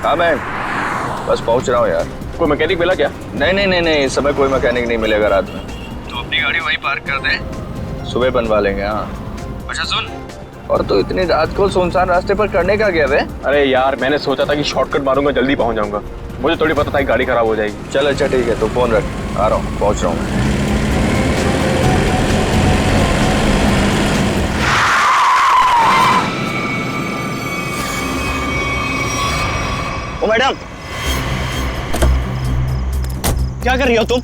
हाँ मैं बस पहुंच रहा हूँ यार। कोई मैकेनिक मिला क्या? नहीं, इस समय कोई मैकेनिक नहीं मिलेगा रात में। तो अपनी गाड़ी वहीं पार्क कर दे, सुबह बनवा लेंगे। हाँ अच्छा सुन, और तो इतनी रात को सुनसान रास्ते पर करने का गया वे? अरे यार मैंने सोचा था कि शॉर्टकट मारूंगा, जल्दी पहुंच जाऊंगा। मुझे थोड़ी पता था कि गाड़ी खराब हो जाएगी। चल अच्छा ठीक है, तो फोन रख, आ रहा हूँ, पहुंच रहा हूँ। ओ मैडम, क्या कर रही हो तुम?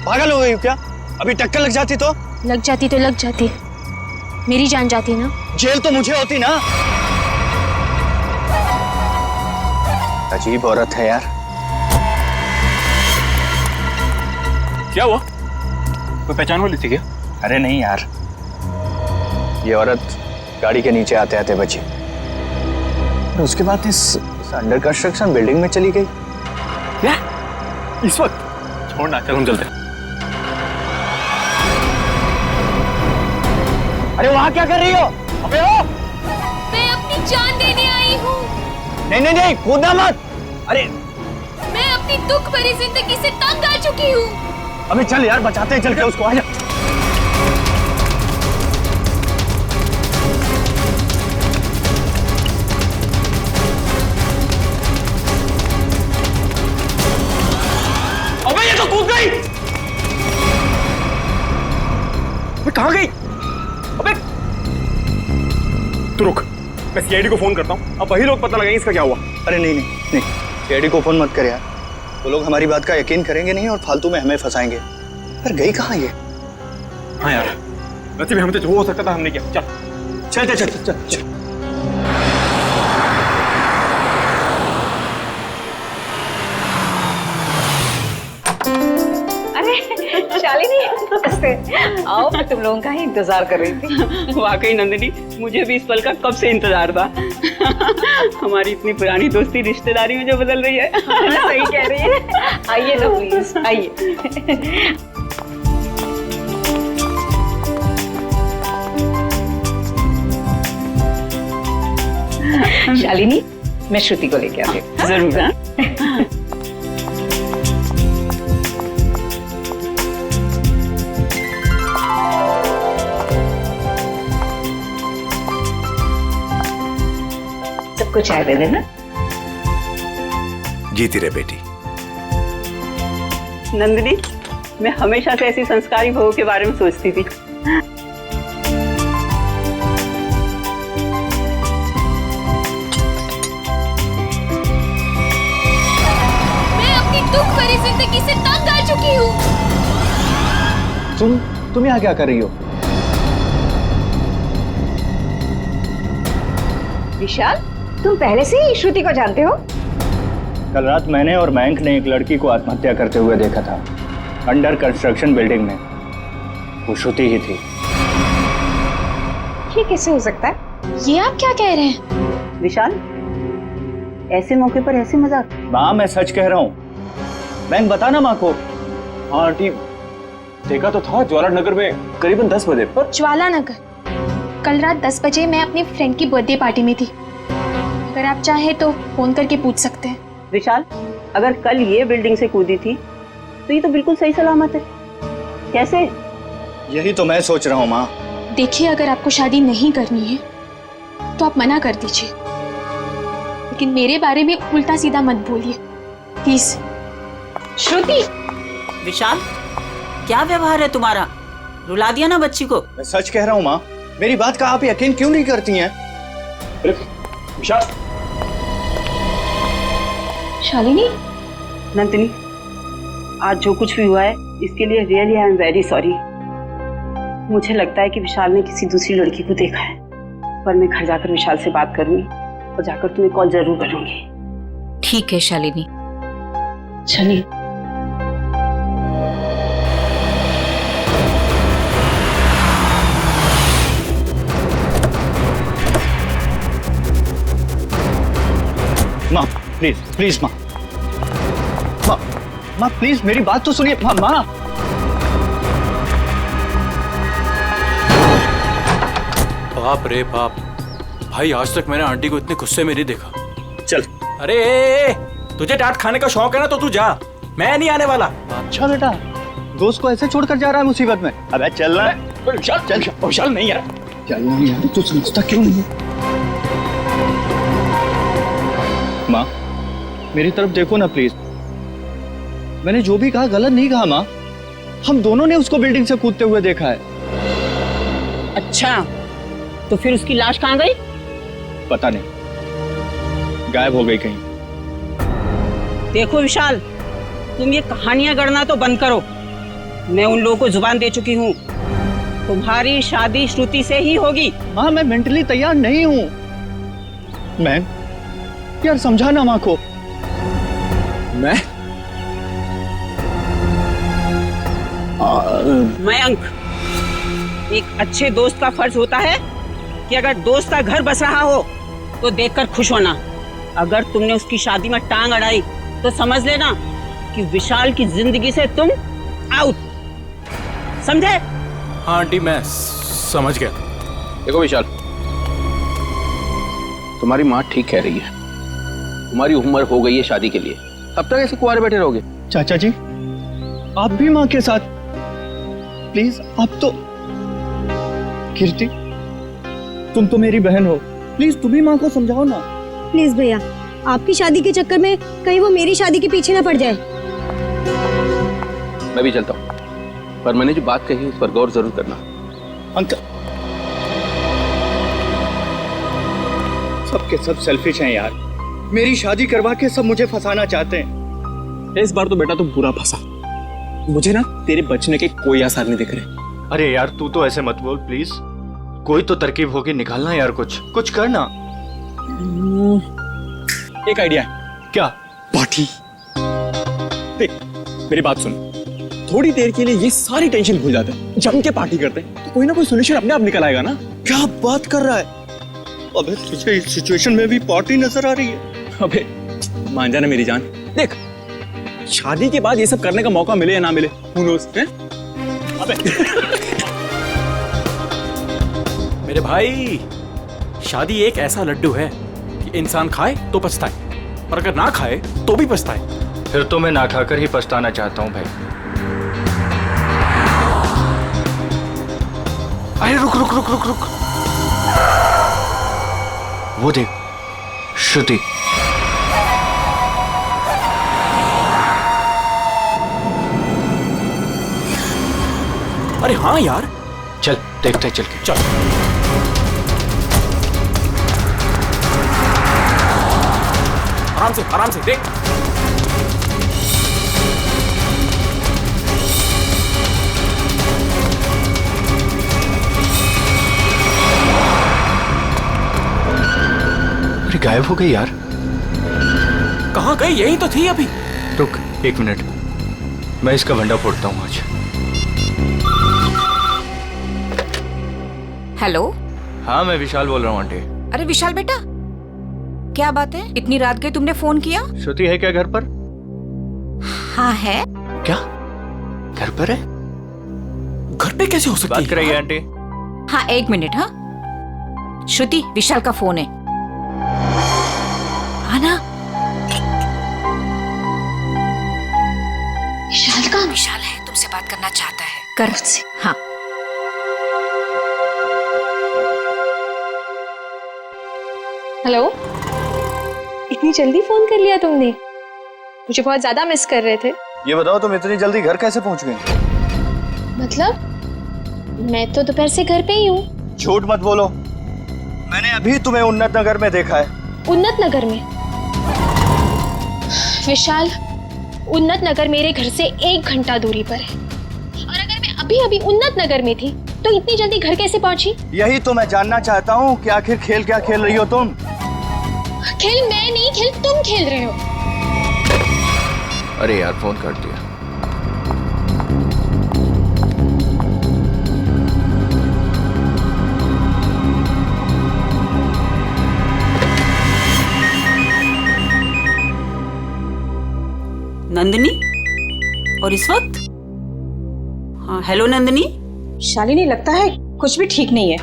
पागल हो गई हो क्या? अभी टक्कर लग जाती तो? लग जाती, मेरी जान जाती ना। जेल तो मुझे होती ना। अजीब औरत है यार। क्या हुआ? कोई पहचान वाली थी क्या? अरे नहीं यार, ये औरत गाड़ी के नीचे आते आते बची और उसके बाद इस अंडर कंस्ट्रक्शन बिल्डिंग में चली गई। क्या? इस वक्त? छोड़ना, चल हम चलते हैं। अरे वहां क्या कर रही हो? अबे ओ! मैं अपनी जान देने आई हूँ। नहीं, कूदना मत। अरे मैं अपनी दुख भरी जिंदगी से तंग आ चुकी हूँ। अबे चल यार, बचाते हैं, चल के उसको। आजा। अबे ये तो कूद गई। अबे कहाँ गई? अबे तू रुक, मैं सीआईडी को फोन करता हूँ। अब वही लोग पता लगाएंगे इसका क्या हुआ। अरे नहीं, सीआईडी को फोन मत कर यार। वो लोग हमारी बात का यकीन करेंगे नहीं और फालतू में हमें फंसाएंगे। पर गई कहाँ ये? हाँ यार, वैसे भी हमें तो जो हो सकता था हमने किया। चल। अरे शालिनी, नमस्ते। आओ, मैं तुम लोगों का ही इंतजार कर रही थी। वाकई नंदिनी, मुझे भी इस पल का कब से इंतजार था। हमारी इतनी पुरानी दोस्ती रिश्तेदारी में जो बदल रही है। सही कह रही है। आइए ना प्लीज, आइए। शालिनी, मैं श्रुति को लेके आती हूँ। जरूर। हाँ? सबको चाय दे देना। जीती रहे बेटी। नंदिनी, मैं हमेशा से ऐसी संस्कारी बहू के बारे में सोचती थी। मैं अपनी दुख भरी जिंदगी से तंग आ चुकी हूँ। तुम यहाँ क्या कर रही हो? विशाल, तुम पहले से ही श्रुति को जानते हो? कल रात मैंने और मयंक ने एक लड़की को आत्महत्या करते हुए देखा था, अंडर कंस्ट्रक्शन बिल्डिंग में। वो श्रुति ही थी। ये कैसे हो सकता है? ये आप क्या कह रहे हैं? विशाल, ऐसे मौके पर ऐसे मजाक? माँ, मैं सच कह रहा हूँ। मयंक, बता ना माँ को। हाँ आंटी, देखा तो था ज्वाला नगर में करीबन 10 बजे पर। ज्वाला नगर? कल रात 10 बजे मैं अपनी फ्रेंड की बर्थडे पार्टी में थी। अगर आप चाहे तो फोन करके पूछ सकते हैं। विशाल, अगर कल ये बिल्डिंग से कूदी थी तो ये तो बिल्कुल सही सलामत है। कैसे? यही तो मैं सोच रहा हूँ माँ। देखिए, अगर आपको शादी नहीं करनी है तो आप मना कर दीजिए, लेकिन मेरे बारे में उल्टा सीधा मत बोलिए प्लीज। श्रुति! विशाल, क्या व्यवहार है तुम्हारा? रुला दिया ना बच्ची को। मैं सच कह रहा हूँ माँ, मेरी बात का आप यकीन क्यों नहीं करती हैं? विशाल। शालिनी, नंदिनी, आज जो कुछ भी हुआ है इसके लिए really I am very sorry. मुझे लगता है कि विशाल ने किसी दूसरी लड़की को देखा है, पर मैं घर जाकर विशाल से बात करूंगी और जाकर तुम्हें कॉल जरूर करूंगी। ठीक है शालिनी। चलिए। माँ प्लीज माँ, माँ प्लीज मेरी बात तो सुनिए। माँ बाप रे बाप, भाई आज तक मैंने आंटी को इतने गुस्से में नहीं देखा। चल अरे तुझे डांट खाने का शौक है ना तो तू जा, मैं नहीं आने वाला। अच्छा बेटा, दोस्त को ऐसे छोड़कर जा रहा है मुसीबत में। अबे चल रहा है। विशाल चल, विशाल नहीं यार, चल यार, तू समझता क्यों नहीं है? माँ मेरी तरफ देखो ना प्लीज। मैंने जो भी कहा गलत नहीं कहा माँ। हम दोनों ने उसको बिल्डिंग से कूदते हुए देखा है। अच्छा, तो फिर उसकी लाश कहाँ गई? पता नहीं, गायब हो गई कहीं। देखो विशाल, तुम ये कहानियां गढ़ना तो बंद करो। मैं उन लोगों को जुबान दे चुकी हूँ, तुम्हारी शादी श्रुति से ही होगी। माँ मैं मेंटली तैयार नहीं हूँ। मैं यार समझाना माँ को। मयंक, एक अच्छे दोस्त का फर्ज होता है कि अगर दोस्त का घर बस रहा हो तो देखकर खुश होना। अगर तुमने उसकी शादी में टांग अड़ाई तो समझ लेना कि विशाल की जिंदगी से तुम आउट, समझे? हाँ आंटी मैं समझ गया। देखो विशाल, तुम्हारी माँ ठीक कह रही है। तुम्हारी उम्र हो गई है शादी के लिए, अब तक ऐसे कुंवारे बैठे रहोगे? चाचा जी आप भी माँ के साथ प्लीज। आप तो कीर्ति, तुम तो मेरी बहन हो, प्लीज तुम भी माँ को समझाओ ना। प्लीज भैया, आपकी शादी के चक्कर में कहीं वो मेरी शादी के पीछे ना पड़ जाए। मैं भी चलता हूँ, पर मैंने जो बात कही उस पर गौर जरूर करना। अंकल सबके सब सेल्फिश हैं यार। मेरी शादी करवा के सब मुझे फंसाना चाहते हैं। इस बार तो बेटा तुम पूरा फंसा। मुझे ना तेरे बचने के कोई आसार नहीं दिख रहे। अरे यार तू तो ऐसे मत बोल प्लीज। कोई तो तरकीब होगी, निकालना यार, कुछ करना। एक आइडिया है। क्या? पार्टी। देख मेरी बात सुन, थोड़ी देर के लिए ये सारी टेंशन भूल जाते हैं, जम के पार्टी करते हैं तो कोई ना कोई सोल्यूशन अपने आप निकल आएगा ना। क्या बात कर रहा है? अबे तुझे इस सिचुएशन में भी पार्टी नजर आ रही है? अबे मान जाना मेरी जान, देख शादी के बाद ये सब करने का मौका मिले या ना मिले, who knows, हैं? अबे मेरे भाई, शादी एक ऐसा लड्डू है कि इंसान खाए तो पछताए और अगर ना खाए तो भी पछताए। फिर तो मैं ना खाकर ही पछताना चाहता हूँ भाई। अरे रुक रुक रुक रुक रुक, वो देख श्रुति। अरे हाँ यार, चल देखते चल के। चल आराम से देख। अरे गायब हो गई यार। कहाँ गई? यही तो थी अभी। रुक 1 मिनट, मैं इसका भंडा फोड़ता हूँ आज। हेलो। हाँ मैं विशाल बोल रहा हूँ आंटी। अरे विशाल बेटा, क्या बात है? इतनी रात गई तुमने फोन किया? श्रुति है क्या घर पर? हाँ है। क्या घर पर है? घर पे कैसे हो सकती है? बात कराइए आंटी। हाँ 1 मिनट। हाँ श्रुति, विशाल का फोन है। आना। विशाल का? विशाल है, तुमसे बात करना चाहता है, कर मुझसे। हाँ हेलो, इतनी जल्दी फोन कर लिया तुमने? मुझे बहुत ज्यादा मिस कर रहे थे। ये बताओ तुम इतनी जल्दी घर कैसे पहुंच गए? मतलब मैं तो दोपहर से घर पे ही हूँ। झूठ मत बोलो, मैंने अभी तुम्हें उन्नत नगर में देखा है। उन्नत नगर में? विशाल, उन्नत नगर मेरे घर से 1 घंटा दूरी पर है, और अगर मैं अभी अभी उन्नत नगर में थी तो इतनी जल्दी घर कैसे पहुंची? यही तो मैं जानना चाहता हूँ कि आखिर खेल क्या खेल रही हो तुम? खेल मैं नहीं, खेल तुम खेल रहे हो। अरे यार फोन कर दिया। नंदिनी, और इस वक्त? हाँ हेलो नंदिनी। शालिनी, लगता है कुछ भी ठीक नहीं है।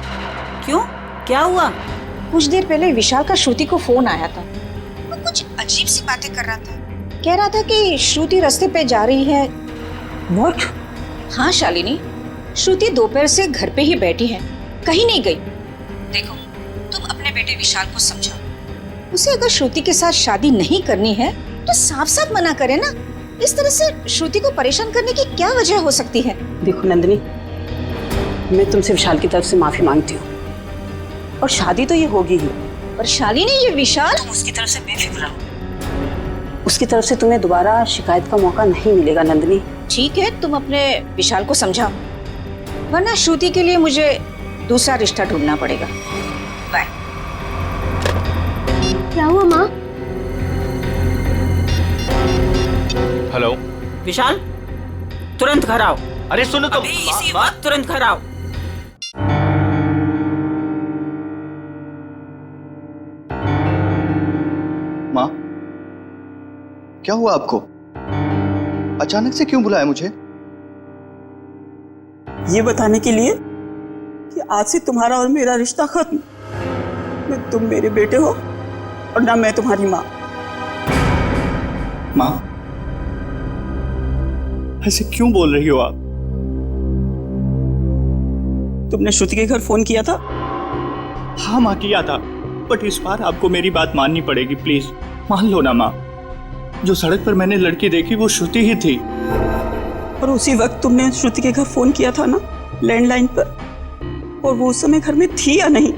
क्यों, क्या हुआ? कुछ देर पहले विशाल का श्रुति को फोन आया था। कुछ अजीब सी बातें कर रहा था। कह रहा था कि श्रुति रास्ते पे जा रही है। What? हाँ शालिनी, श्रुति दोपहर से घर पे ही बैठी है, कहीं नहीं गई। देखो, तुम अपने बेटे विशाल को समझाओ। उसे अगर श्रुति के साथ शादी नहीं करनी है तो साफ साफ मना करे ना। इस तरह से श्रुति को परेशान करने की क्या वजह हो सकती है? देखो नंदिनी, मैं तुमसे विशाल की तरफ से माफी मांगती हूँ, और शादी तो ये होगी ही। पर शालिनी, ये विशाल, तुम उसकी तरफ से बेफिक्र रहो। उसकी तरफ से तुम्हें दोबारा शिकायत का मौका नहीं मिलेगा नंदिनी। ठीक है, तुम अपने विशाल को समझाओ, वरना श्रुति के लिए मुझे दूसरा रिश्ता ढूंढना पड़ेगा। बाय। क्या हुआ माँ? हेलो विशाल, तुरंत घर आओ। अरे सुनो तो, अभी इसी वक्त तुरंत घर आओ। माँ, क्या हुआ आपको? अचानक से क्यों बुलाया मुझे? ये बताने के लिए कि आज से तुम्हारा और मेरा रिश्ता खत्म। न तुम मेरे बेटे हो और ना मैं तुम्हारी माँ। माँ, ऐसे क्यों बोल रही हो आप? तुमने श्रुति के घर फोन किया था? हाँ माँ, किया था, बट इस बार आपको मेरी बात माननी पड़ेगी, प्लीज मान लो ना माँ। जो सड़क पर मैंने लड़की देखी वो श्रुति ही थी। और उसी वक्त तुमने श्रुति के घर फोन किया था ना, लैंडलाइन पर, और वो उस समय घर में थी या नहीं?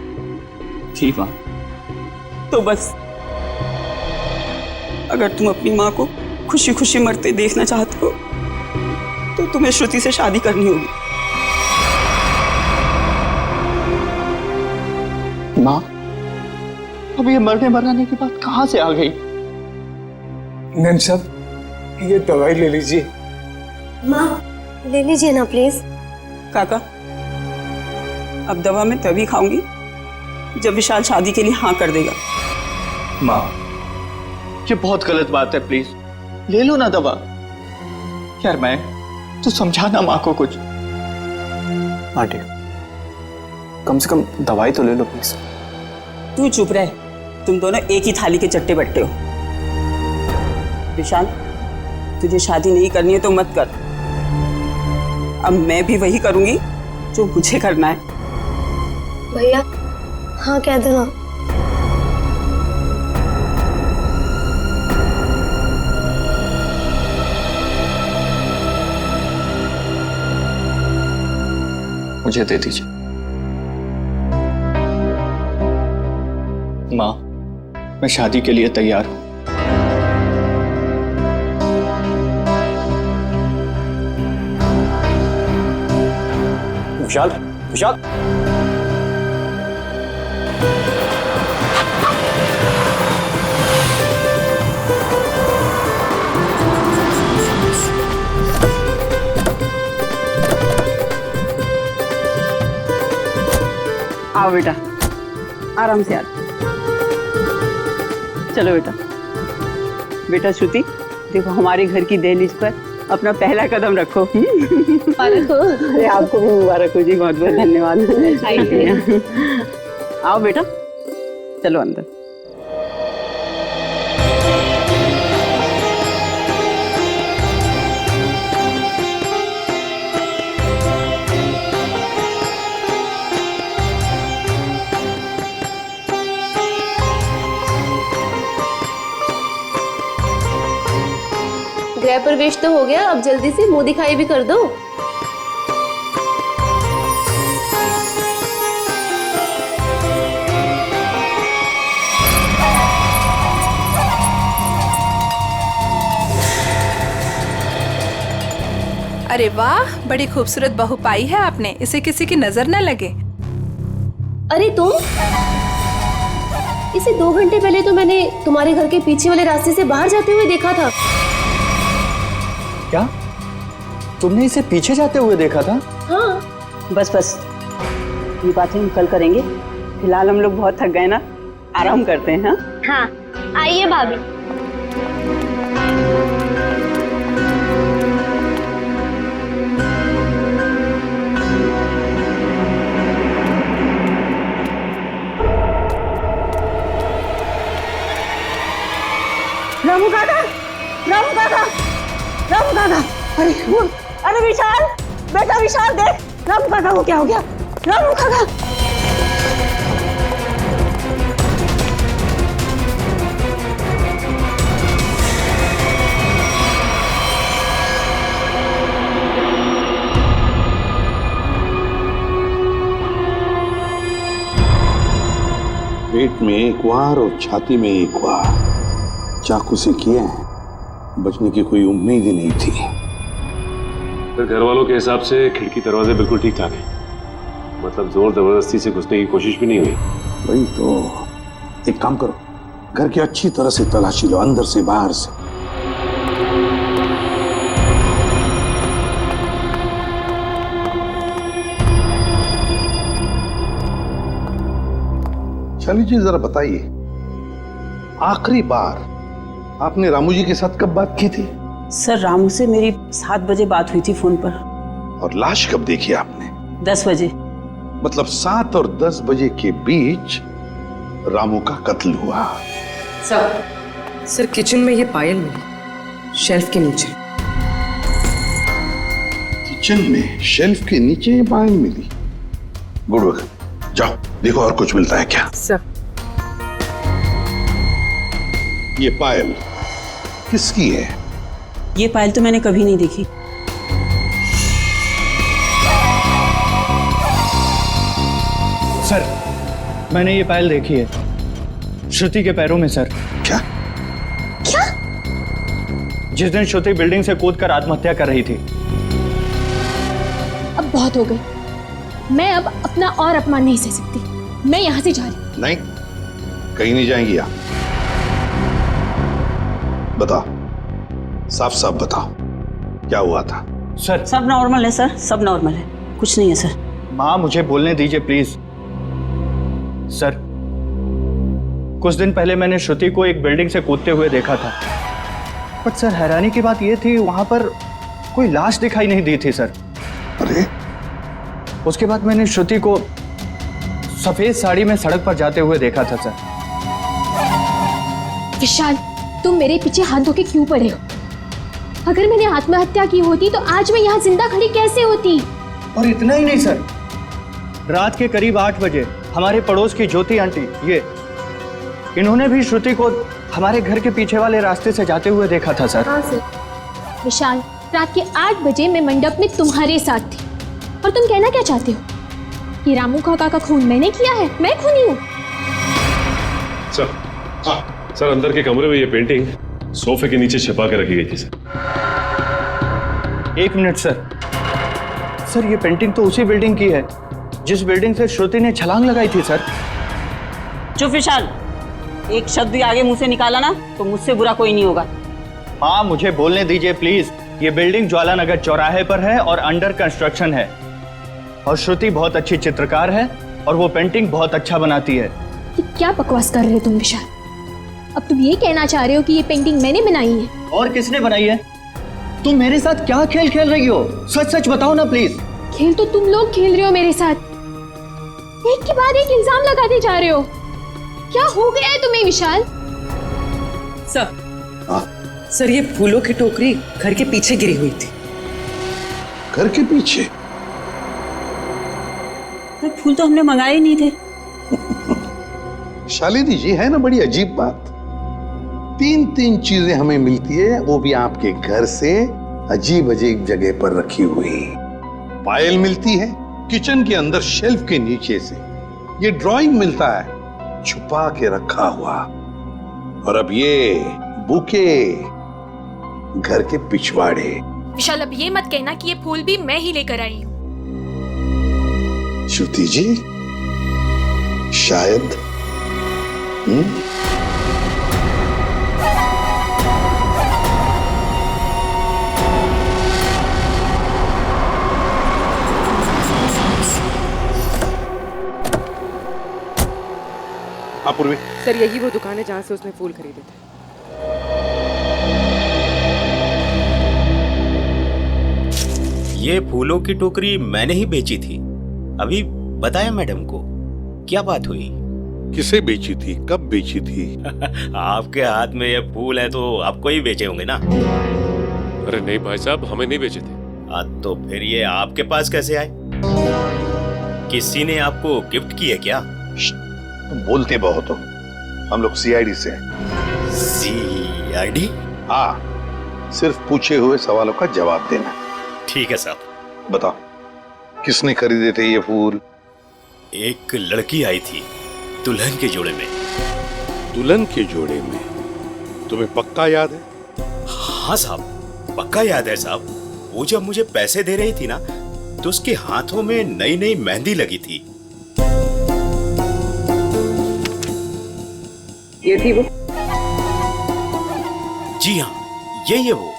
थी माँ। तो बस, अगर तुम अपनी माँ को खुशी खुशी मरते देखना चाहते हो तो तुम्हें श्रुति से शादी करनी होगी। माँ, अब ये मरने मराने की बात कहाँ से आ गई? मैम साहब, ये दवाई ले लीजिए। माँ, ले लीजिए ना प्लीज। काका, अब दवा मैं तभी खाऊंगी जब विशाल शादी के लिए हाँ कर देगा। माँ, ये बहुत गलत बात है, प्लीज ले लो ना दवा। यार मैं तो समझाना माँ को कुछ। आंटी, कम से कम दवाई तो ले लो प्लीज। तू चुप रह, तुम दोनों एक ही थाली के चट्टे बट्टे हो। विशाल, तुझे शादी नहीं करनी है तो मत कर। अब मैं भी वही करूंगी जो मुझे करना है। भैया, हाँ कह दो ना। मुझे दे दीजिए माँ, मैं शादी के लिए तैयार हूं। विशाल, विशाल, आओ बेटा, आराम से आ। चलो बेटा। बेटा श्रुति, देखो हमारे घर की दहलीज पर अपना पहला कदम रखो। अरे आपको भी मुबारक हो जी, बहुत बहुत धन्यवाद। आओ बेटा, चलो अंदर। गृह प्रवेश तो हो गया, अब जल्दी से मुंह दिखाई भी कर दो। अरे वाह, बड़ी खूबसूरत बहू पाई है आपने, इसे किसी की नजर न लगे। अरे तुम, इसे 2 घंटे पहले तो मैंने तुम्हारे घर के पीछे वाले रास्ते से बाहर जाते हुए देखा था। क्या तुमने इसे पीछे जाते हुए देखा था? हाँ। बस बस, ये बातें हम कल करेंगे। फिलहाल हम लोग बहुत थक गए ना, आराम करते हैं। हाँ, आइए भाभी। विशाल, बेटा विशाल देख, रामू काका को क्या हो गया? रामू काका। पेट में एक वार और छाती में एक वार चाकू से किए हैं। बचने की कोई उम्मीद ही नहीं थी। फिर घर वालों के हिसाब से खिड़की दरवाजे बिल्कुल ठीक ठाक है, मतलब जोर जबरदस्ती से घुसने की कोशिश भी नहीं हुई। वही तो, एक काम करो, घर की अच्छी तरह से तलाशी लो, अंदर से बाहर से। शाली जी जरा बताइए, आखिरी बार आपने रामू जी के साथ कब बात की थी? सर रामू से मेरी 7 बजे बात हुई थी फोन पर। और लाश कब देखी आपने? 10 बजे। मतलब 7 और 10 बजे के बीच रामू का कत्ल हुआ। सर किचन में ये पायल मिली, शेल्फ के नीचे। किचन में शेल्फ के नीचे ये पायल मिली? गुड वर्क, जाओ देखो और कुछ मिलता है क्या। सर ये पायल किसकी है? ये पायल तो मैंने कभी नहीं देखी। सर मैंने ये पायल देखी है, श्रुति के पैरों में सर। क्या? क्या? जिस दिन श्रुति बिल्डिंग से कूदकर आत्महत्या कर रही थी। अब बहुत हो गई, मैं अब अपना और अपमान नहीं सह सकती। मैं यहाँ से जा रही हूँ। नहीं, कहीं नहीं जाएंगी आप। बताओ, साफ साफ बताओ, क्या हुआ था? सर सब नॉर्मल है सर, सब नॉर्मल है, कुछ नहीं है सर। माँ मुझे बोलने दीजिए प्लीज। सर कुछ दिन पहले मैंने श्रुति को एक बिल्डिंग से कूदते हुए देखा था, बट सर हैरानी की बात यह थी वहां पर कोई लाश दिखाई नहीं दी थी सर। अरे उसके बाद मैंने श्रुति को सफेद साड़ी में सड़क पर जाते हुए देखा था सर। विशाल, तुम मेरे पीछे हाथ धो के क्यों पड़े हो? अगर मैंने आत्महत्या की होती तो आज मैं यहाँ जिंदा खड़ी कैसे होती? और इतना ही नहीं सर, रात के करीब 8 बजे हमारे पड़ोस की ज्योति आंटी, इन्होंने भी श्रुति को हमारे घर के पीछे वाले रास्ते से जाते हुए देखा था सर। हाँ सर। विशाल, रात के 8 बजे मैं मंडप में तुम्हारे साथ थी, और तुम कहना क्या चाहते हो कि रामू काका का खून मैंने किया है? मैं खूनी हूँ? सर अंदर के कमरे में ये पेंटिंग सोफे के नीचे छिपा के रखी गई थी सर। 1 minute sir. सर ये पेंटिंग तो उसी बिल्डिंग की है जिस बिल्डिंग से श्रुति ने छलांग लगाई थी सर। चुप विशाल, एक शब्द भी आगे मुंह से निकाला ना तो मुझसे बुरा कोई नहीं होगा। माँ मुझे बोलने दीजिए प्लीज। ये बिल्डिंग ज्वाला नगर चौराहे पर है और अंडर कंस्ट्रक्शन है, और श्रुति बहुत अच्छी चित्रकार है और वो पेंटिंग बहुत अच्छा बनाती है। ये क्या बकवास कर रहे हो तुम विशाल? अब तुम ये कहना चाह रहे हो कि ये पेंटिंग मैंने बनाई है? और किसने बनाई है? तुम मेरे साथ क्या खेल खेल रही हो? सच सच बताओ ना प्लीज। खेल तो तुम लोग खेल रहे हो मेरे साथ, एक के बाद एक इल्जाम लगाते जा रहे हो। क्या हो गया है तुम्हें विशाल? सर ये फूलों की टोकरी घर के पीछे गिरी हुई थी। घर के पीछे? तो फूल तो हमने मंगाए नहीं थे। शालिनी जी, है ना बड़ी अजीब बात। 3 चीजें हमें मिलती है, वो भी आपके घर से अजीब अजीब जगह पर रखी हुई। पायल मिलती है किचन के अंदर शेल्फ के नीचे से, ये ड्राइंग मिलता है छुपा के रखा हुआ, और अब ये बुके घर के पिछवाड़े। विशाल, अब ये मत कहना कि ये फूल भी मैं ही लेकर आई हूँ। श्रुति जी, शायद पूर्वी। सर यही वो दुकान है जहाँ से उसने फूल खरीदे थे। ये फूलों की टोकरी मैंने ही बेची थी। अभी बताया मैडम को, क्या बात हुई? किसे बेची थी, कब बेची थी? आपके हाथ में ये फूल है तो आपको ही बेचे होंगे ना? अरे नहीं भाई साहब, हमें नहीं बेचे थे। तो फिर ये आपके पास कैसे आए? किसी ने आपको गिफ्ट किया क्या? तुम बोलते बहुत हो। हम लोग सीआईडी से हैं। सीआईडी? हाँ, सिर्फ पूछे हुए सवालों का जवाब देना। ठीक है साहब। बताओ, किसने खरीदे थे ये फूल? एक लड़की आई थी दुल्हन के जोड़े में। दुल्हन के जोड़े में? तुम्हें पक्का याद है? हाँ साहब, पक्का याद है साहब। वो जब मुझे पैसे दे रही थी ना, तो उसके हाथों में नई नई मेहंदी लगी थी। ये थी वो? जी हाँ, यही है वो।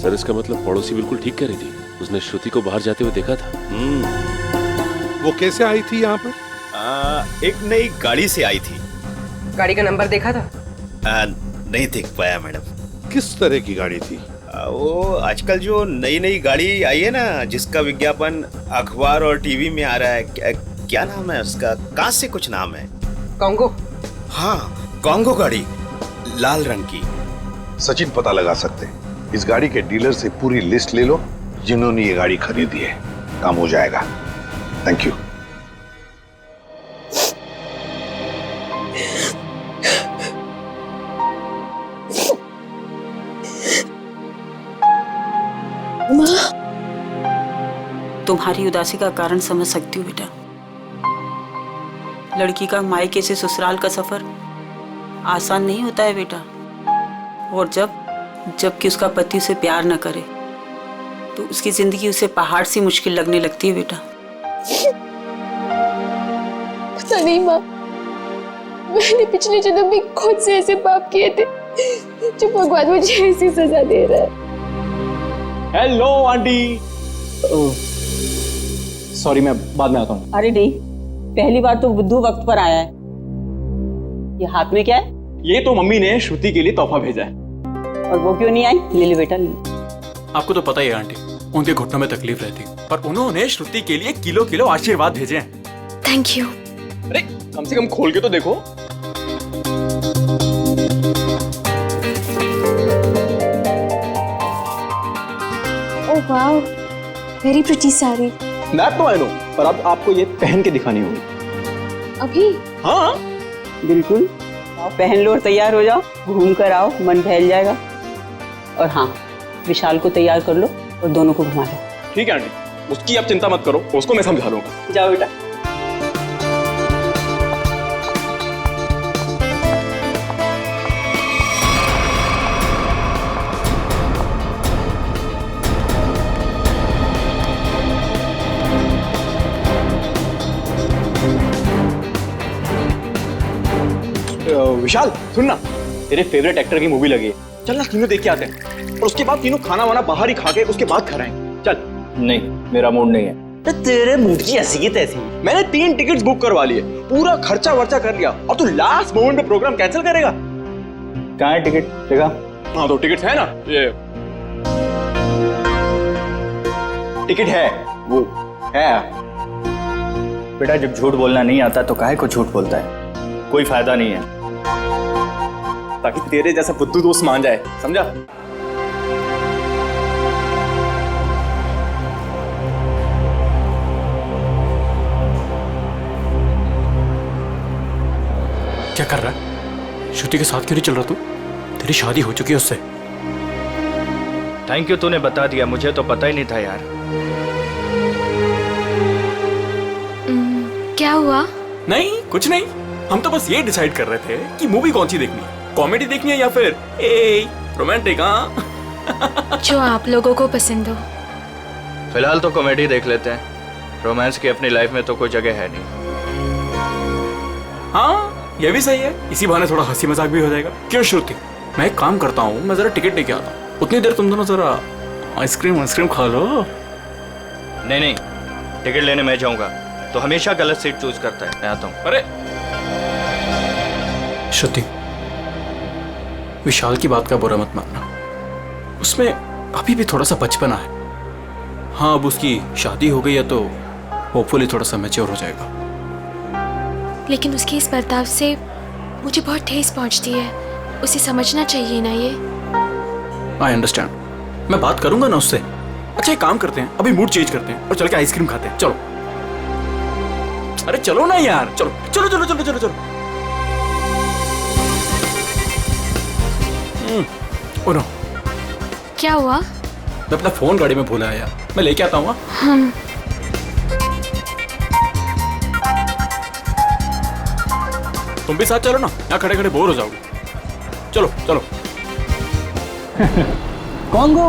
सर इसका मतलब पड़ोसी बिल्कुल ठीक कह रही थी। उसने श्रुति को बाहर जाते हुए देखा था। वो कैसे आई थी यहाँ पर? एक नई गाड़ी से आई थी। गाड़ी का नंबर देखा था? नहीं देख पाया मैडम। किस तरह की गाड़ी थी? वो आजकल जो नई नई गाड़ी आई है ना, जिसका विज्ञापन अखबार और टीवी में आ रहा है, क्या नाम है उसका? कहाँ से कुछ नाम है। कॉन्गो? हाँ, कॉन्गो गाड़ी, लाल रंग की। सचिन पता लगा सकते हैं। इस गाड़ी के डीलर से पूरी लिस्ट ले लो जिन्होंने ये गाड़ी खरीदी है। काम हो जाएगा। Thank you. तुम्हारी उदासी का कारण समझ सकती हूँ बेटा। लड़की का मायके से ससुराल का सफर आसान नहीं होता है बेटा। और जबकि उसका पति उसे प्यार न करे तो उसकी जिंदगी उसे पहाड़ सी मुश्किल लगने लगती है बेटा। पता नहीं माँ, मैंने पिछले जन्म में खुद से ऐसे पाप किए थे जो भगवान मुझे ऐसी सजा दे रहा है। Hello aunty. सॉरी, मैं बाद में आता हूँ। अरे नहीं, पहली बार तो बुद्धू वक्त पर आया है। ये हाथ में क्या है? ये तो मम्मी ने श्रुति के लिए तोहफा भेजा है। और वो क्यों नहीं आई? ले ले बेटा, ले। आपको तो पता ही है आंटी, उनके घुटनों में तकलीफ रहती, पर उन्होंने श्रुति के लिए किलो किलो आशीर्वाद भेजे हैं। Thank you. अरे कम से कम खोल के तो देखो। Oh wow, very pretty sari. मैं तो आई नो, पर अब आपको ये पहन के दिखानी होगी। अभी? हाँ बिल्कुल, आओ पहन लो और तैयार हो जाओ। घूम कर आओ, मन बहल जाएगा। और हाँ, विशाल को तैयार कर लो और दोनों को घुमा लो। ठीक है आंटी, उसकी आप चिंता मत करो, उसको मैं समझा लूंगा। जाओ बेटा। विशाल सुन ना, तेरे फेवरेट एक्टर की मूवी लगी है, चल ना तीनों देख के आते हैं। और उसके बाद तीनों खाना वाना बाहर ही खा के उसके बाद कराएं। चल। नहीं, मेरा मूड नहीं है। तो तेरे मूड की ऐसी तैसी। मैंने 3 टिकट्स बुक करवा लिए, पूरा खर्चा वर्चा कर लिया, और तू लास्ट मोमेंट पे प्रोग्राम कैंसिल करेगा? कहाँ है टिकट? देखा? हाँ तो टिकट है ना, ये टिकट है, वो है। बेटा जब झूठ बोलना नहीं आता तो काहे को झूठ बोलता है? कोई फायदा नहीं है, ताकि तेरे जैसा बुद्धू दोस्त मान जाए, समझा? क्या कर रहा है? श्रुति के साथ क्यों नहीं चल रहा तू? तेरी शादी हो चुकी है उससे। थैंक यू, तूने बता दिया, मुझे तो पता ही नहीं था यार। क्या हुआ? नहीं कुछ नहीं, हम तो बस ये डिसाइड कर रहे थे कि मूवी कौन सी देखनी है, कॉमेडी देखनी है या फिर रोमांटिक। हाँ जो आप लोगों को पसंद हो। फिलहाल तो कॉमेडी देख लेते हैं, रोमांस की अपनी लाइफ में तो कोई जगह है नहीं। हाँ ये भी सही है, इसी बहाने थोड़ा हंसी मजाक भी हो जाएगा। क्यों श्रुति, मैं एक काम करता हूँ, मैं जरा टिकट लेके आता हूँ, उतनी देर तुम दोनों जरा आइसक्रीम खा लो। नहीं, टिकट लेने मैं जाऊंगा तो हमेशा गलत सीट चूज करता है। मैं आता हूँ। अरे श्रुति, विशाल की बात का बुरा मत मानना, उसमें अभी भी थोड़ा सा बचपना है। हाँ अब उसकी शादी हो गई है तो होपफुली थोड़ा सा मैच्योर हो जाएगा। लेकिन उसके इस बर्ताव से मुझे बहुत ठेस पहुंचती है, उसे समझना चाहिए ना ये। आई अंडरस्टैंड, मैं बात करूंगा ना उससे, अच्छा एक काम करते हैं, अभी मूड चेंज करते हैं और चल के आइसक्रीम खाते हैं। चलो। अरे चलो ना यार, चलो चलो चलो चलो चलो चलो। ओ नो, क्या हुआ? मैं अपना फोन गाड़ी में भूला है यार, मैं लेके आता हूँ। हाँ। तुम भी साथ चलो ना, यहाँ खड़े खड़े बोर हो जाओगे। चलो चलो। कॉन्गो,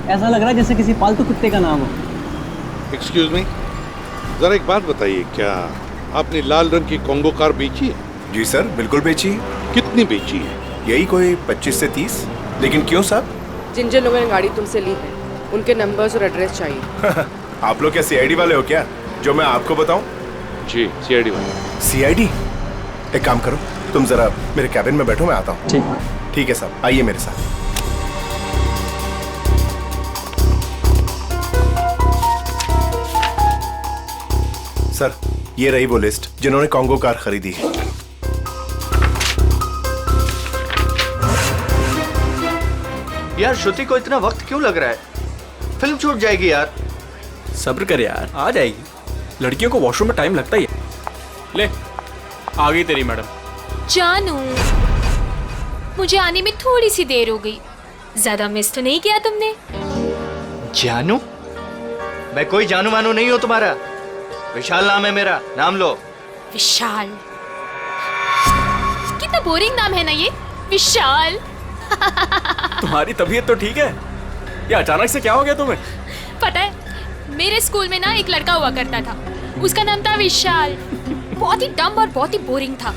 ऐसा लग रहा है जैसे किसी पालतू कुत्ते का नाम हो। एक्सक्यूज मी, जरा एक बात बताइए, क्या आपने लाल रंग की कॉन्गो कार बेची है? जी सर, बिल्कुल बेची है। कितनी बेची है? यही कोई 25 से 30। लेकिन क्यों साहब? जिन जिन लोगों ने गाड़ी तुमसे ली है उनके नंबर्स और एड्रेस चाहिए। आप लोग क्या सीआईडी वाले हो क्या, जो मैं आपको बताऊं? जी सीआईडी वाले। सीआईडी? एक काम करो, तुम जरा मेरे कैबिन में बैठो, मैं आता हूँ। ठीक है साहब, आइए मेरे साथ। सर, ये रही वो लिस्ट जिन्होंने कॉन्गो कार खरीदी है। यार श्रुति को इतना वक्त क्यों लग रहा है? फिल्म छूट जाएगी यार। सब्र कर यार, आ जाएगी। लड़कियों को वॉशरूम में टाइम लगता ही है। ले, आ गई तेरी मैडम। जानू, मुझे आने में थोड़ी सी देर हो गई। ज्यादा मिस तो नहीं किया तुमने? जानू? मैं कोई जानू मानू नहीं हूं तुम्हारा। विशाल नाम है मेरा, नाम लो। विशाल? कितना बोरिंग नाम है ना ये, विशाल। तुम्हारी तबीयत तो ठीक है? ये अचानक से क्या हो गया तुम्हें? पता है, मेरे स्कूल में ना एक लड़का हुआ करता था, उसका नाम था विशाल। बहुत ही डम और बहुत ही बोरिंग था,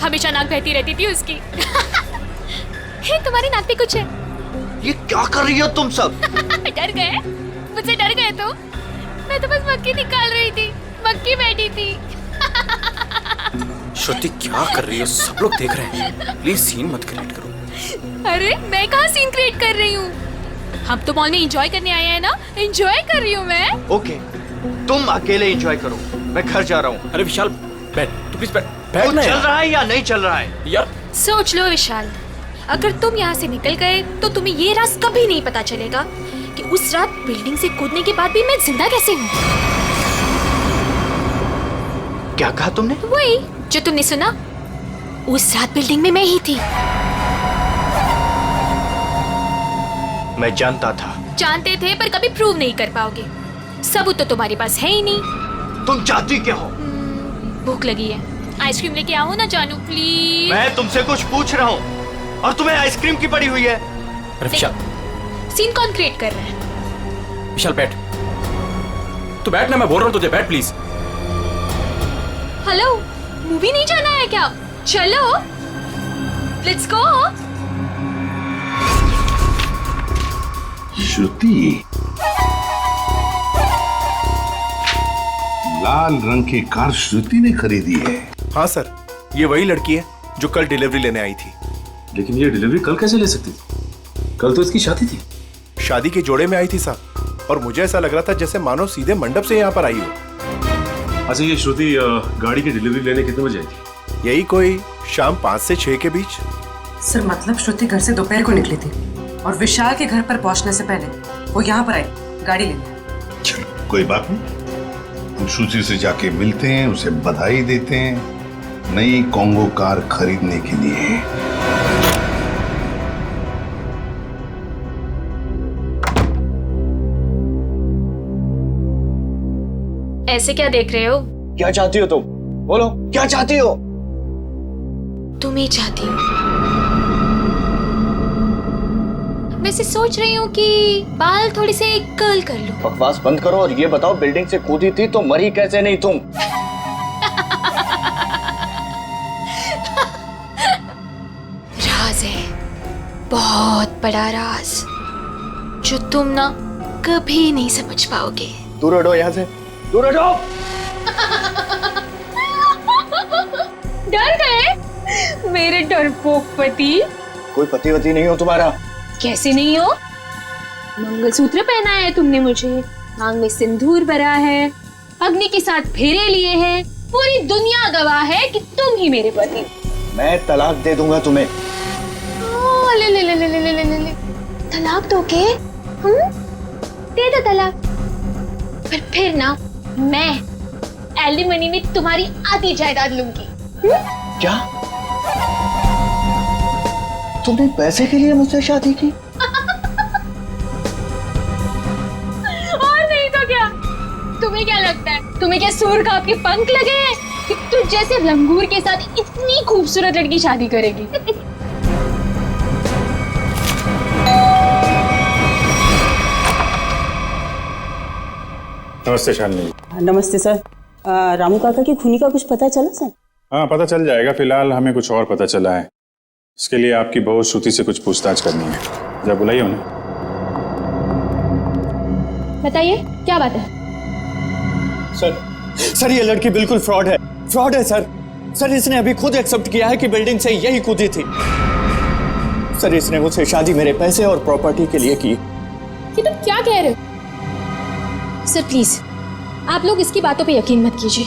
हमेशा नाक बहती रहती थी उसकी। हे, तुम्हारी नाक पे कुछ है? ये क्या कर रही हो तुम सब? डर गए? मुझसे डर गए तो? मैं तो बस मक्खी निकाल रही थी, मक्खी बैठी थी। श्रुति क्या कर रही है, सब लोग देख रहे हैं। प्लीज सीन मत क्रिएट करो। अरे मैं कहाँ सीन क्रिएट कर रही हूँ? हम तो मॉल में एंजॉय करने आए हैं ना, एंजॉय कर रही हूँ मैं। ओके, तुम अकेले एंजॉय करो, मैं घर जा रहा हूँ। अरे विशाल बैठ, तू प्लीज बैठ ना। चल रहा है या नहीं चल रहा है यार? सोच लो विशाल, अगर तुम यहाँ से निकल गए तो तुम्हें ये राज कभी नहीं पता चलेगा कि उस रात बिल्डिंग से कूदने के बाद भी मैं जिंदा कैसे हूँ। क्या कहा तुमने? वही जो तुमने सुना, उस रात बिल्डिंग में मैं ही थी। मैं जानता था। जानते थे पर कभी प्रूव नहीं कर पाओगे, सबूत तो तुम्हारे पास है ही नहीं। तुम चाहती क्या हो? भूख लगी है, आइसक्रीम लेके आओ ना जानू प्लीज। मैं तुमसे कुछ पूछ रहा हूँ और तुम्हें आइसक्रीम की पड़ी हुई है। अरे विशाल, सीन कौन क्रिएट कर रहा है? विशाल बैठ, तू बैठ ना, मैं बोल रहा हूँ तुझे, बैठ प्लीज। हेलो, मूवी नहीं जाना है क्या? चलो, लेट्स गो। श्रुति, लाल रंग की कार श्रुति ने खरीदी है? हाँ सर, ये वही लड़की है जो कल डिलीवरी लेने आई थी। लेकिन ये डिलीवरी कल कैसे ले सकती थी? कल तो इसकी शादी थी। शादी के जोड़े में आई थी साहब, और मुझे ऐसा लग रहा था जैसे मानो सीधे मंडप से यहाँ पर आई हो। अच्छा, ये श्रुति गाड़ी की डिलीवरी लेने कितने बजे आई थी? यही कोई शाम 5 से 6 के बीच। सर मतलब श्रुति घर से दोपहर को निकली थी और विशाल के घर पर पहुंचने से पहले वो यहाँ पर आई गाड़ी लेने। चलो कोई बात नहीं, हम श्रुति से जाके मिलते हैं, उसे बधाई देते हैं नई कॉन्गो कार खरीदने के लिए। ऐसे क्या देख रहे हो? क्या चाहती हो तुम? बोलो, क्या चाहती हो? तुम ही चाहती हो। वैसे सोच रही हूँ कि बाल थोड़ी से कर्ल कर लो। बकवास बंद करो और ये बताओ, बिल्डिंग से कूदी थी तो मरी कैसे नहीं तुम? राज है, बहुत बड़ा राज, जो तुम ना कभी नहीं समझ पाओगे। दूर हटो यहाँ से, दूर हटो। डर गए मेरे डरपोक पति? कोई पति वती नहीं हो तुम्हारा। कैसे नहीं हो? मंगलसूत्र पहनाया है तुमने मुझे, मांग में सिंदूर भरा है, अग्नि के साथ फेरे लिए हैं, पूरी दुनिया गवाह है कि तुम ही मेरे पति। मैं तलाक दे दूंगा तुम्हें। ले ले ले ले ले ले ले ले। तलाक दोगे? दे दो तलाक। पर फिर ना मैं एलिमनी में तुम्हारी आधी जायदाद लूंगी। क्या? तुमने पैसे के लिए मुझसे शादी की? और नहीं तो क्या? तुम्हें क्या लगता है? तुम्हें क्या सूर का आपके पंख लगे हैं कि तुझ जैसे लंगूर के साथ इतनी खूबसूरत लड़की शादी करेगी? नमस्ते शालिनी। नमस्ते सर। रामू काका की खूनी का कुछ पता चला सर? हाँ, पता चल जाएगा। फिलहाल हमें कुछ और पता चला है। इसके लिए आपकी बहू श्रुति से कुछ पूछताछ करनी है। जब बुलाइए उन्हें। बताइए क्या बात है? सर ये लड़की बिल्कुल फ्रॉड है सर। इसने अभी खुद एक्सेप्ट किया है कि बिल्डिंग से यही कूदी थी। सर इसने मुझसे शादी मेरे पैसे और प्रॉपर्टी के लिए की। ये तुम क्या कह रहे हो? सर प्लीज आप लोग इसकी बातों पे यकीन मत कीजिए।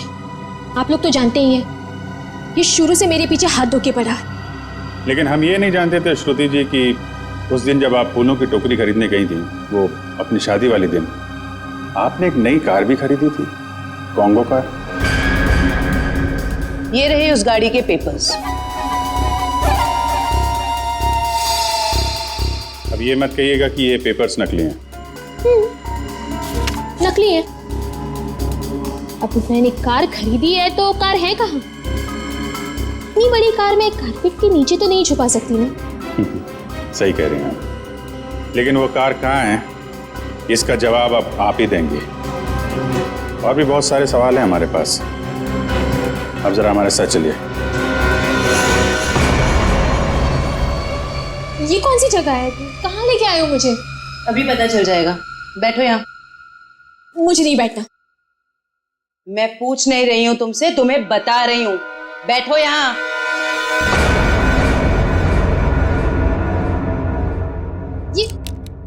आप लोग तो जानते ही हैं ये शुरू से मेरे पीछे हाथ धो के पड़ा है। लेकिन हम ये नहीं जानते थे श्रुति जी कि उस दिन जब आप फूलों की टोकरी खरीदने गई थी, वो अपनी शादी वाले दिन, आपने एक नई कार भी खरीदी थी, कॉन्गो कार। ये रहे उस गाड़ी के पेपर्स। अब ये मत कहिएगा कि ये पेपर्स नकली हैं। नकली है? अब मैंने कार खरीदी है तो कार है कहाँ? इतनी बड़ी कार में कारपेट के नीचे तो नहीं छुपा सकती ना। सही कह रही हैं आप। लेकिन वो कार कहाँ है, इसका जवाब अब आप ही देंगे। और भी बहुत सारे सवाल हैं हमारे पास। अब जरा हमारे साथ चलिए। ये कौन सी जगह है? कहाँ लेके आए हो मुझे? अभी पता चल जाएगा। बैठो यहाँ। मुझे नहीं बैठना। मैं पूछ नहीं रही हूँ तुमसे, तुम्हें बता रही हूँ। बैठो यहाँ।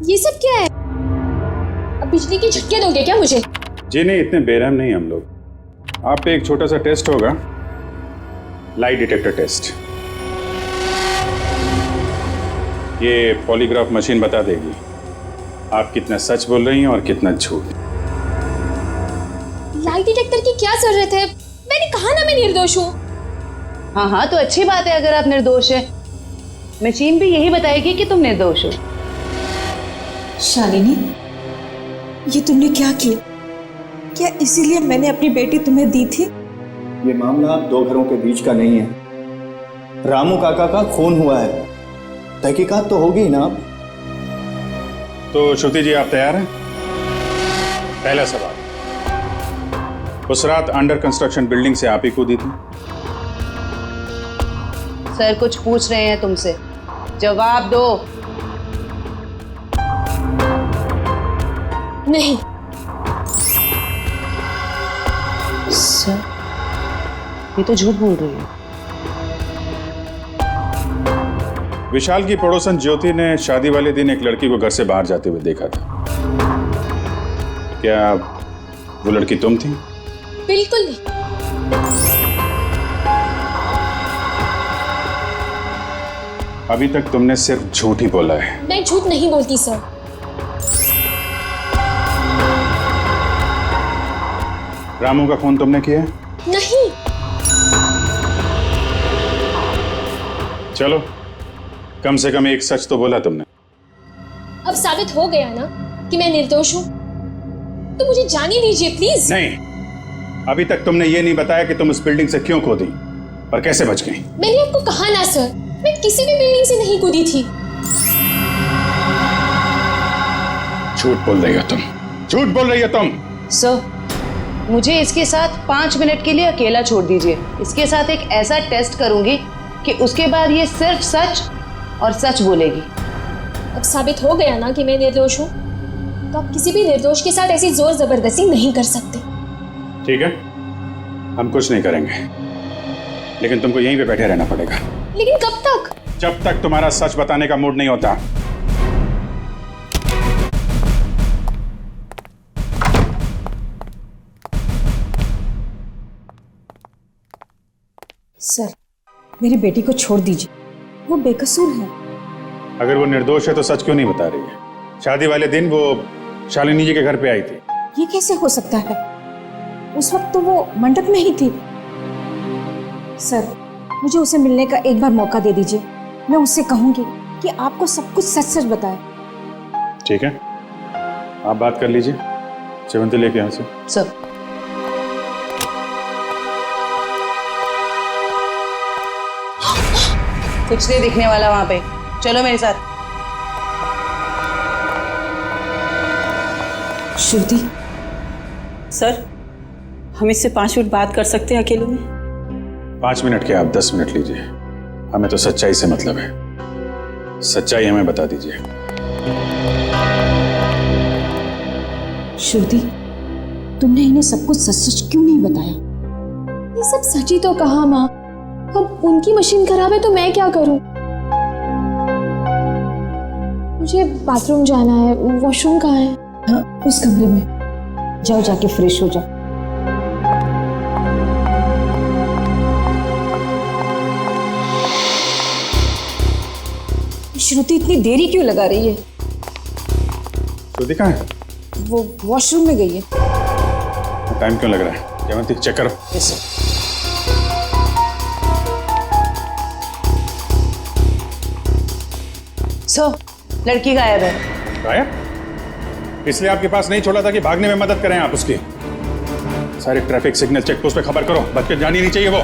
ये सब क्या है? अब बिजली के झटके दोगे क्या मुझे? जी नहीं, इतने बेरहम नहीं हम लोग। आप पे एक छोटा सा टेस्ट होगा, लाइट डिटेक्टर टेस्ट। ये पॉलीग्राफ मशीन बता देगी आप कितना सच बोल रही हैं और कितना झूठ। लाइट डिटेक्टर की क्या जरूरत है? मैंने कहा ना मैं निर्दोष हूँ। हाँ तो अच्छी बात है अगर आप निर्दोष है। मशीन भी यही बताएगी कि तुम निर्दोष हो। शालिनी, ये तुमने क्या किया? क्या इसीलिए मैंने अपनी बेटी तुम्हें दी थी? ये मामला दो घरों के बीच का नहीं है। रामू काका का खून हुआ है, तहकीकात तो होगी ना। तो श्रुति जी आप तैयार हैं? पहला सवाल, उस रात अंडर कंस्ट्रक्शन बिल्डिंग से आप ही कूदी थी? सर कुछ पूछ रहे हैं तुमसे, जवाब दो। नहीं। सर ये तो झूठ बोल रही है। विशाल की पड़ोसन ज्योति ने शादी वाले दिन एक लड़की को घर से बाहर जाते हुए देखा था। क्या वो लड़की तुम थी? बिल्कुल नहीं। अभी तक तुमने सिर्फ झूठ ही बोला है। मैं झूठ नहीं बोलती सर। रामू का खून तुमने किया? नहीं। चलो, कम से कम एक सच तो बोला तुमने। अब साबित हो गया ना कि मैं निर्दोष हूँ, तो मुझे जाने दीजिए प्लीज। नहीं, अभी तक तुमने ये नहीं बताया कि तुम उस बिल्डिंग से क्यों कूदी और कैसे बच गई। मैंने आपको कहा ना सर, मैं किसी भी बिल्डिंग से नहीं कूदी थी। झूठ बोल रही हो तुम, झूठ बोल रही हो तुम। सर मुझे इसके साथ 5 मिनट के लिए अकेला छोड़ दीजिए। इसके साथ एक ऐसा टेस्ट करूंगी कि उसके बाद ये सिर्फ सच और सच बोलेगी। अब साबित हो गया ना कि मैं निर्दोष हूँ, तो आप किसी भी निर्दोष के साथ ऐसी जोर जबरदस्ती नहीं कर सकते। ठीक है, हम कुछ नहीं करेंगे, लेकिन तुमको यहीं पे बैठे रहना पड़ेगा। लेकिन कब तक? जब तक तुम्हारा सच बताने का मूड नहीं होता। सर मेरी बेटी को छोड़ दीजिए, वो बेकसूर है। अगर वो निर्दोष है तो सच क्यों नहीं बता रही है? शादी वाले दिन वो शालिनी जी के घर पे आई थी। ये कैसे हो सकता है? उस वक्त तो वो मंडप में ही थी। सर, मुझे उसे मिलने का एक बार मौका दे दीजिए। मैं उससे कहूंगी कि आपको सब कुछ सच सच बताए। ठीक है, आप बात कर लीजिए। सेवंती लेके यहाँ से। सर, कुछ नहीं दिखने वाला वहां पे, चलो मेरे साथ। श्रुति सर, हम इससे 5 मिनट बात कर सकते हैं अकेले में? 5 मिनट के आप 10 मिनट लीजिए, हमें तो सच्चाई से मतलब है। सच्चाई हमें बता दीजिए। श्रुति, तुमने इन्हें सब कुछ सच सच क्यों नहीं बताया? ये सब सच ही तो कहा माँ। अब उनकी मशीन खराब है तो मैं क्या करूं? मुझे बाथरूम जाना है। वॉशरूम कहाँ है? हाँ, उस कमरे में जाओ, जाके फ्रेश हो जाओ। श्रुति इतनी देरी क्यों लगा रही है? श्रुति कहाँ है? वो वॉशरूम में गई है। टाइम क्यों लग रहा है? सेवंती चेक करो। Yes sir. लड़की गायब है। गायब? इसलिए आपके पास नहीं छोड़ा था कि भागने में मदद करें आप उसकी। सारे ट्रैफिक सिग्नल चेक पोस्ट पे खबर करो, बच के जानी नहीं चाहिए वो।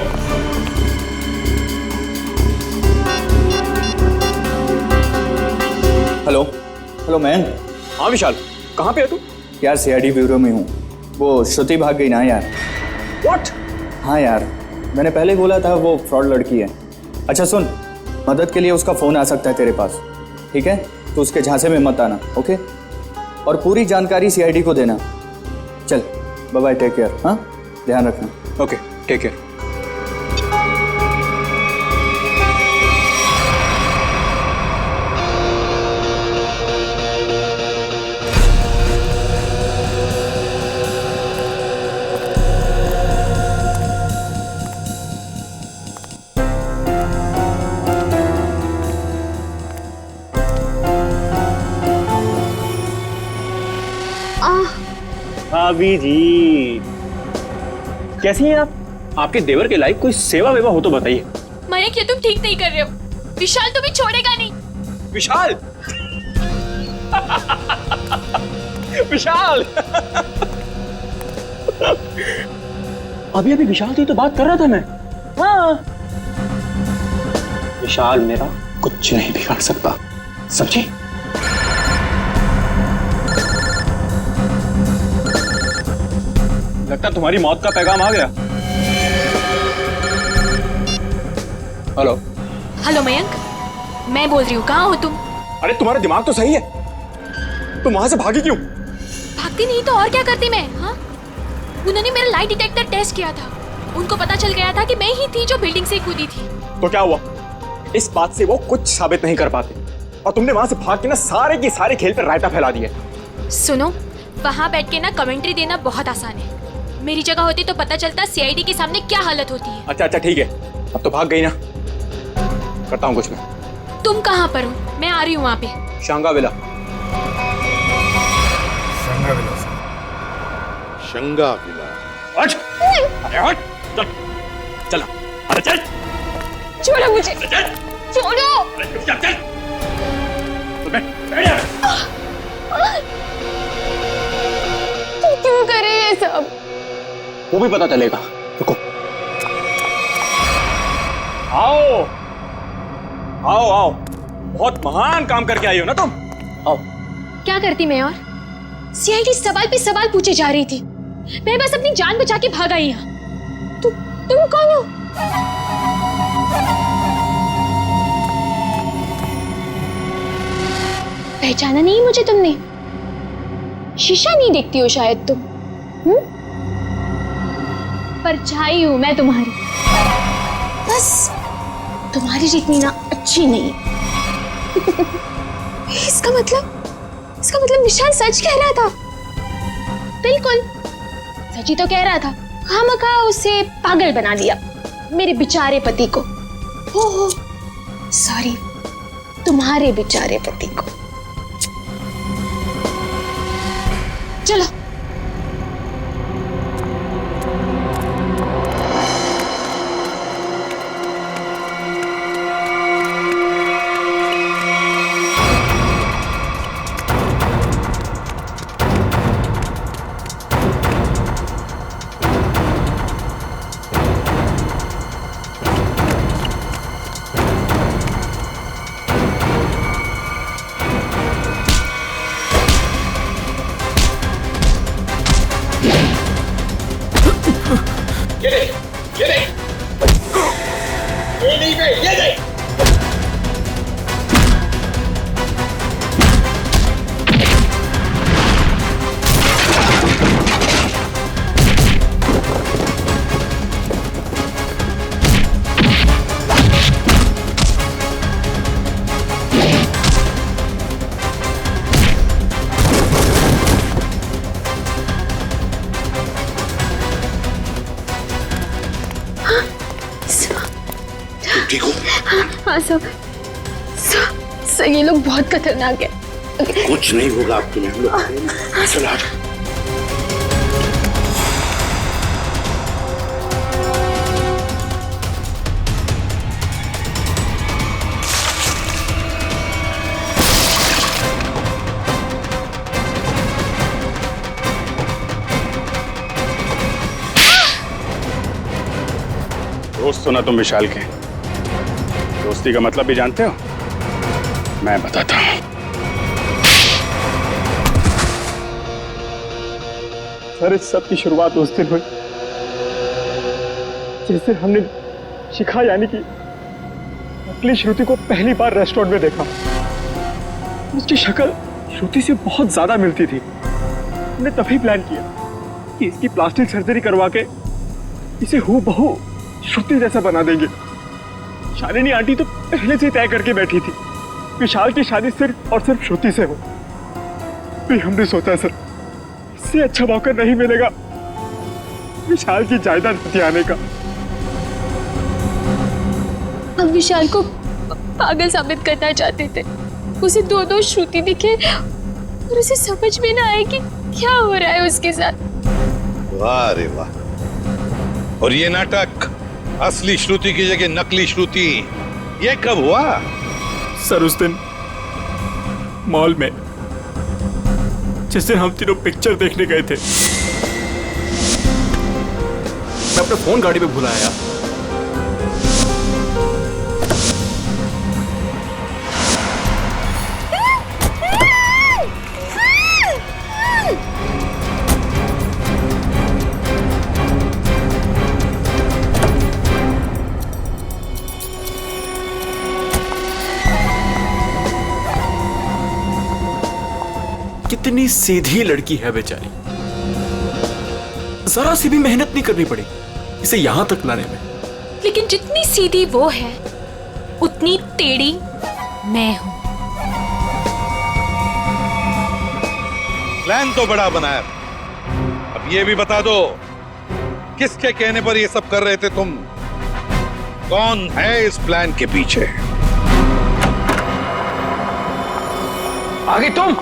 Hello hello man. हाँ विशाल, कहाँ पे है तू? यार सीआईडी ब्यूरो में हूँ। वो श्रुति भाग गई ना यार। व्हाट? हाँ यार, मैंने पहले बोला था वो फ्रॉड लड़की है। अच्छा सुन, मदद के लिए उसका फ़ोन आ सकता है तेरे पास, ठीक है? तो उसके झांसे में मत आना, ओके? और पूरी जानकारी सीआईडी को देना। चल बाय बाय, टेक केयर। हाँ, ध्यान रखना। Okay, take care. भाभी जी, कैसी हैं आप? आपके देवर के लायक कोई सेवा वेवा हो तो बताइए। मयंक, ये तुम ठीक नहीं कर रहे हो। विशाल तुम्हें छोड़ेगा नहीं। विशाल विशाल अभी अभी विशाल से तो बात कर रहा था मैं। हाँ, विशाल मेरा कुछ नहीं बिगाड़ सकता, समझे? लगता तुम्हारी मौत का पैगाम आ गया। हेलो हेलो मयंक, मैं बोल रही हूँ, कहाँ हो तुम? अरे तुम्हारा दिमाग तो सही है, तुम वहां से भागी क्यों? भागती नहीं तो और क्या करती मैं? हाँ, उन्होंने मेरा लाई डिटेक्टर टेस्ट किया था। उनको पता चल गया था कि मैं ही थी जो बिल्डिंग से कूदी थी। तो क्या हुआ? इस बात से वो कुछ साबित नहीं कर पाते और तुमने वहां से भाग के ना सारे के सारे खेल पर रायता फैला दिया। सुनो, वहां बैठ के ना कमेंट्री देना बहुत आसान है। मेरी जगह होती तो पता चलता सीआईडी के सामने क्या हालत होती है। अच्छा अच्छा ठीक है, अब तो भाग गई ना, करता हूँ कुछ मैं। तुम कहाँ पर हो? मैं आ रही हूँ वहाँ पे। शंगाविला। शंगाविला। हट! अरे हट! चल, चल, अरे चल! छोड़ो मुझे, छोड़ो! चल, चल! तो तू क्यों करे ये सब? वो भी पता चलेगा, रुको। आओ आओ आओ, बहुत महान काम करके आई हो ना तुम। आओ। क्या करती मैं? और सीआईडी सवाल पे सवाल पूछे जा रही थी, मैं बस अपनी जान बचा के भाग आई यहाँ। तुम कौन हो? पहचाना नहीं मुझे तुमने? शीशा नहीं देखती हो शायद तुम? परछाई हूं मैं तुम्हारी, बस तुम्हारी जितनी ना अच्छी नहीं। इसका मतलब विशाल सच कह रहा था। बिल्कुल सच ही तो कह रहा था। खामखा उसे पागल बना दिया, मेरे बेचारे पति को। हो सॉरी, तुम्हारे बेचारे पति को। चलो। ठीक हो? हाँ सब ये लोग बहुत खतरनाक है। कुछ नहीं होगा अब तुम्हें। चलो दोस्त तो ना तुम विशाल के, दोस्ती का मतलब भी जानते हो? मैं बताता हूं। सर इस सब की शुरुआत उस दिन हुई जिस दिन हमने शिखा यानी कि नकली श्रुति को पहली बार रेस्टोरेंट में देखा। उसकी शक्ल श्रुति से बहुत ज्यादा मिलती थी। हमने तभी प्लान किया कि इसकी प्लास्टिक सर्जरी करवा के इसे हूबहू श्रुति जैसा बना देंगे। शालिनी आंटी तो पहले से तय करके बैठी थी विशाल की शादी सिर्फ और सिर्फ श्रुति से हो। फिर हमने सोचा सर इससे अच्छा मौका नहीं मिलेगा विशाल की जायदाद हथियाने का। हम विशाल को पागल साबित करना चाहते थे। उसे दो श्रुति दिखे और उसे समझ में ना आए कि क्या हो रहा है उसके साथ। वाह रे वाह। और ये नाटक असली श्रुति की जगह नकली श्रुति, ये कब हुआ? सर उस दिन मॉल में जिस दिन हम तीनों पिक्चर देखने गए थे। मैं अपना फोन गाड़ी में भूला आया। कितनी सीधी लड़की है बेचारी, जरा सी भी मेहनत नहीं करनी पड़ी इसे यहां तक लाने में। लेकिन जितनी सीधी वो है उतनी टेढ़ी मैं हूं। प्लान तो बड़ा बनाया, अब ये भी बता दो किसके कहने पर ये सब कर रहे थे तुम? कौन है इस प्लान के पीछे? आगे तुम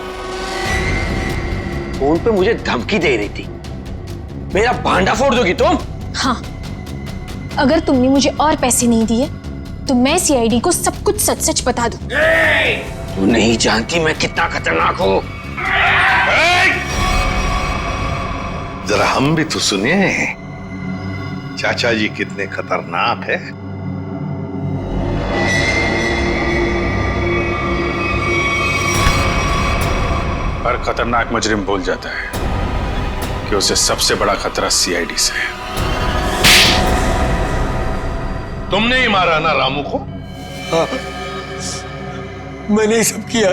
फोन पे मुझे धमकी दे रही थी, मेरा भांडा फोड़ दोगी तुम? हाँ, अगर तुमने मुझे और पैसे नहीं दिए तो मैं सीआईडी को सब कुछ सच सच बता दूं। तू नहीं जानती मैं कितना खतरनाक हूं। जरा हम भी तो सुने चाचा जी कितने खतरनाक है। हर खतरनाक मुजरिम भूल जाता है कि उसे सबसे बड़ा खतरा सीआईडी से है। तुमने ही मारा ना रामू को? हाँ, मैंने सब किया।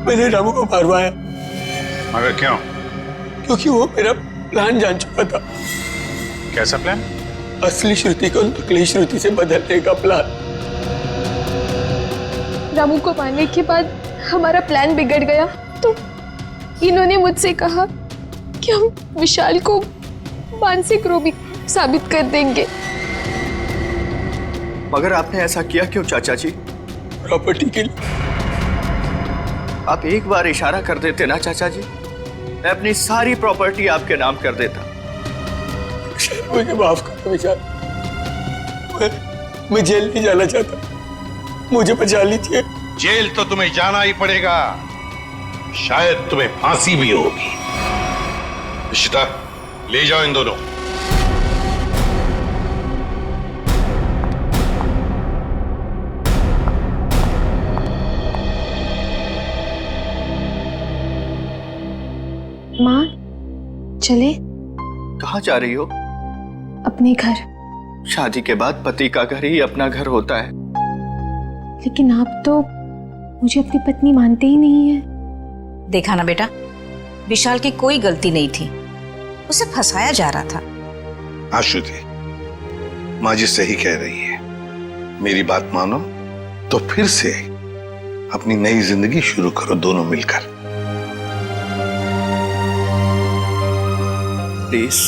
मैंने रामू को मारवाया। मगर क्यों? क्योंकि वो मेरा प्लान जान चुका था। कैसा प्लान? असली श्रुति को नकली श्रुति से बदलने का प्लान। रामू को मारने के बाद हमारा प्लान बिगड़ गया तो इन्होंने मुझसे कहा कि हम विशाल को मानसिक रोगी साबित कर देंगे। मगर आपने ऐसा किया क्यों चाचा जी? प्रॉपर्टी के लिए। आप एक बार इशारा कर देते ना चाचा जी, मैं अपनी सारी प्रॉपर्टी आपके नाम कर देता। मुझे माफ कर दो विशाल। मैं जेल नहीं जाना चाहता, मुझे बचा लीजिए। जेल तो तुम्हें जाना ही पड़ेगा, शायद तुम्हें फांसी भी होगी। इशिता, ले जाओ इन दोनों। माँ, चले? कहाँ जा रही हो? अपने घर। शादी के बाद पति का घर ही अपना घर होता है। लेकिन आप तो मुझे अपनी पत्नी मानते ही नहीं है। देखा ना बेटा, विशाल की कोई गलती नहीं थी, उसे फंसाया जा रहा था। हाँ श्रुति, माँ जी सही कह रही है। मेरी बात मानो तो फिर से अपनी नई जिंदगी शुरू करो दोनों मिलकर। प्लीज